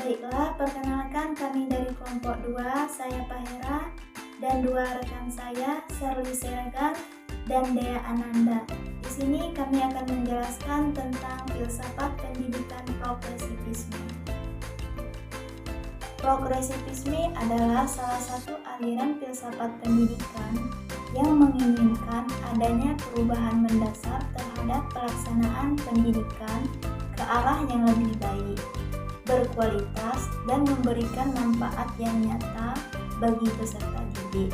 Baiklah, perkenalkan kami dari kelompok 2, saya Pahera dan dua rekan saya, Sherly Siregar dan Dea Ananda. Di sini kami akan menjelaskan tentang filsafat pendidikan progresivisme. Progresivisme adalah salah satu aliran filsafat pendidikan yang menginginkan adanya perubahan mendasar terhadap pelaksanaan pendidikan ke arah yang lebih baik, berkualitas, dan memberikan manfaat yang nyata bagi peserta didik.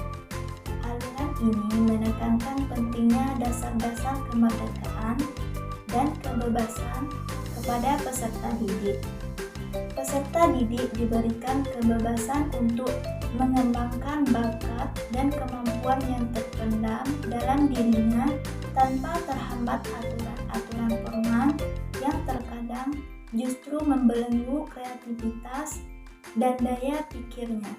Aliran ini menekankan pentingnya dasar-dasar kemerdekaan dan kebebasan kepada peserta didik. Peserta didik diberikan kebebasan untuk mengembangkan bakat dan kemampuan yang terpendam dalam dirinya tanpa terhambat aturan-aturan formal yang terkadang justru membelenggu kreativitas dan daya pikirnya.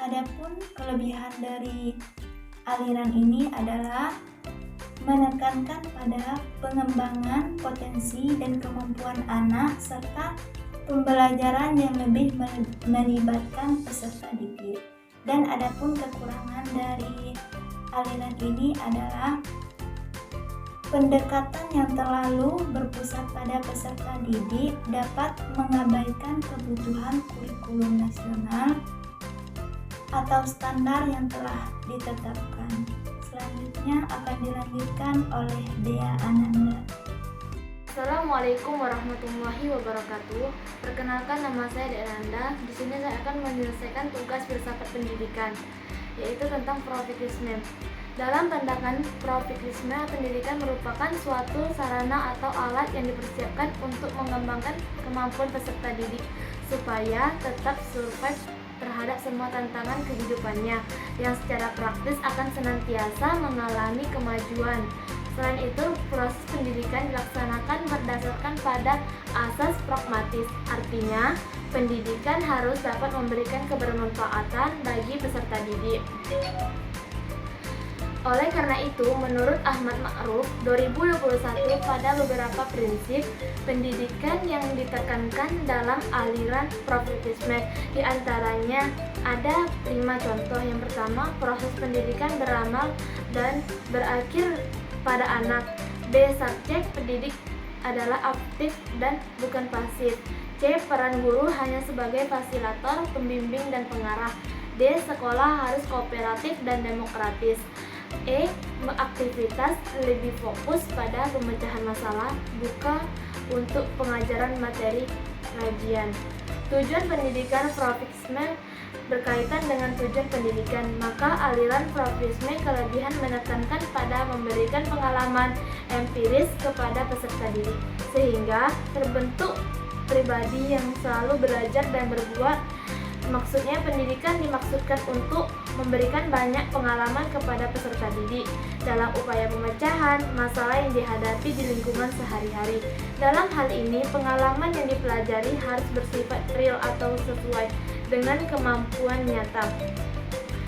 Adapun kelebihan dari aliran ini adalah menekankan pada pengembangan potensi dan kemampuan anak serta pembelajaran yang lebih melibatkan peserta didik. Dan adapun kekurangan dari aliran ini adalah pendekatan yang terlalu berpusat pada peserta didik dapat mengabaikan kebutuhan kurikulum nasional atau standar yang telah ditetapkan. Selanjutnya akan dilanjutkan oleh Dea Ananda. Assalamualaikum warahmatullahi wabarakatuh. Perkenalkan, nama saya Dea Ananda. Di sini saya akan menyelesaikan tugas filsafat pendidikan, yaitu tentang progresivisme. Dalam pandangan progresivisme, pendidikan merupakan suatu sarana atau alat yang dipersiapkan untuk mengembangkan kemampuan peserta didik supaya tetap survive terhadap semua tantangan kehidupannya yang secara praktis akan senantiasa mengalami kemajuan. Selain itu, proses pendidikan dilaksanakan berdasarkan pada asas pragmatis, artinya pendidikan harus dapat memberikan kebermanfaatan bagi peserta didik. Oleh karena itu, menurut Ahmad Ma'ruf 2021, pada beberapa prinsip pendidikan yang ditekankan dalam aliran progresivisme, di antaranya ada 5 contoh. Yang pertama, proses pendidikan beramal dan berakhir pada anak. B. Subjek pendidik adalah aktif dan bukan pasif. C. Peran guru hanya sebagai fasilitator, pembimbing, dan pengarah. D. Sekolah harus kooperatif dan demokratis. E. Aktivitas lebih fokus pada pemecahan masalah, bukan untuk pengajaran materi kajian. Tujuan pendidikan progresivisme berkaitan dengan tujuan pendidikan, maka aliran progresivisme kelebihan menekankan pada memberikan pengalaman empiris kepada peserta didik, sehingga terbentuk pribadi yang selalu belajar dan berbuat. Maksudnya, pendidikan dimaksudkan untuk memberikan banyak pengalaman kepada peserta didik dalam upaya pemecahan masalah yang dihadapi di lingkungan sehari-hari. Dalam hal ini, pengalaman yang dipelajari harus bersifat real atau sesuai dengan kemampuan nyata.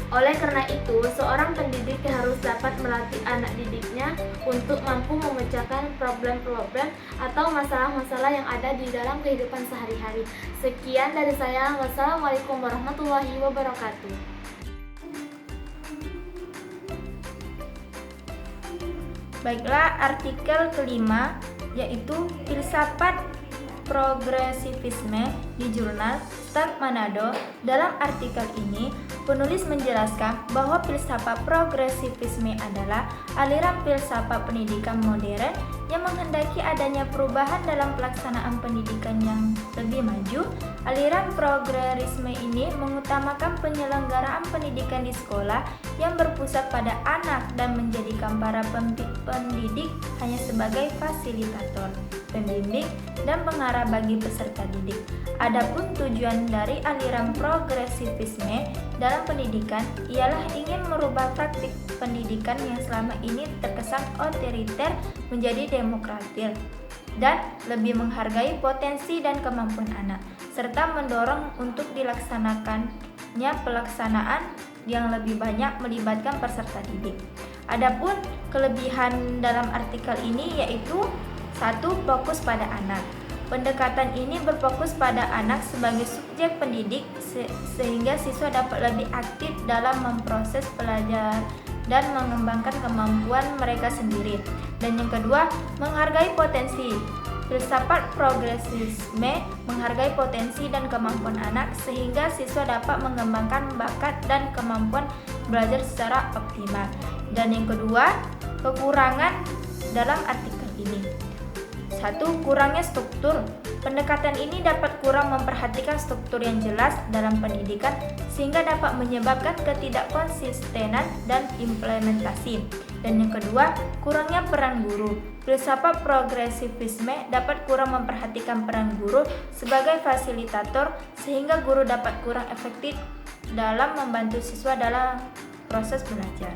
Oleh karena itu, seorang pendidik harus dapat melatih anak didiknya untuk mampu memecahkan problem-problem atau masalah-masalah yang ada di dalam kehidupan sehari-hari. Sekian dari saya. Wassalamualaikum warahmatullahi wabarakatuh. Baiklah, artikel kelima yaitu filsafat progresivisme di jurnal Start Manado. Dalam artikel ini, penulis menjelaskan bahwa filsafat progresivisme adalah aliran filsafat pendidikan modern yang menghendaki adanya perubahan dalam pelaksanaan pendidikan yang lebih maju. Aliran progresivisme ini mengutamakan penyelenggaraan pendidikan di sekolah yang berpusat pada anak dan menjadikan para pendidik hanya sebagai fasilitator, pembimbing, dan pengarah bagi peserta didik. Adapun tujuan dari aliran progresivisme dalam pendidikan ialah ingin merubah praktik pendidikan yang selama ini terkesan otoriter menjadi demokratis dan lebih menghargai potensi dan kemampuan anak, serta mendorong untuk dilaksanakannya pelaksanaan yang lebih banyak melibatkan peserta didik. Adapun kelebihan dalam artikel ini yaitu 1. Fokus pada anak. Pendekatan ini berfokus pada anak sebagai subjek pendidik sehingga siswa dapat lebih aktif dalam memproses pelajaran dan mengembangkan kemampuan mereka sendiri. Dan yang kedua, menghargai potensi. Filsafat progresisme menghargai potensi dan kemampuan anak sehingga siswa dapat mengembangkan bakat dan kemampuan belajar secara optimal. Dan yang kedua, kekurangan dalam artikel ini. 1. Kurangnya struktur. Pendekatan ini dapat kurang memperhatikan struktur yang jelas dalam pendidikan sehingga dapat menyebabkan ketidakkonsistenan dan implementasi. Dan yang kedua, kurangnya peran guru. Filsafat progresivisme dapat kurang memperhatikan peran guru sebagai fasilitator sehingga guru dapat kurang efektif dalam membantu siswa dalam proses belajar.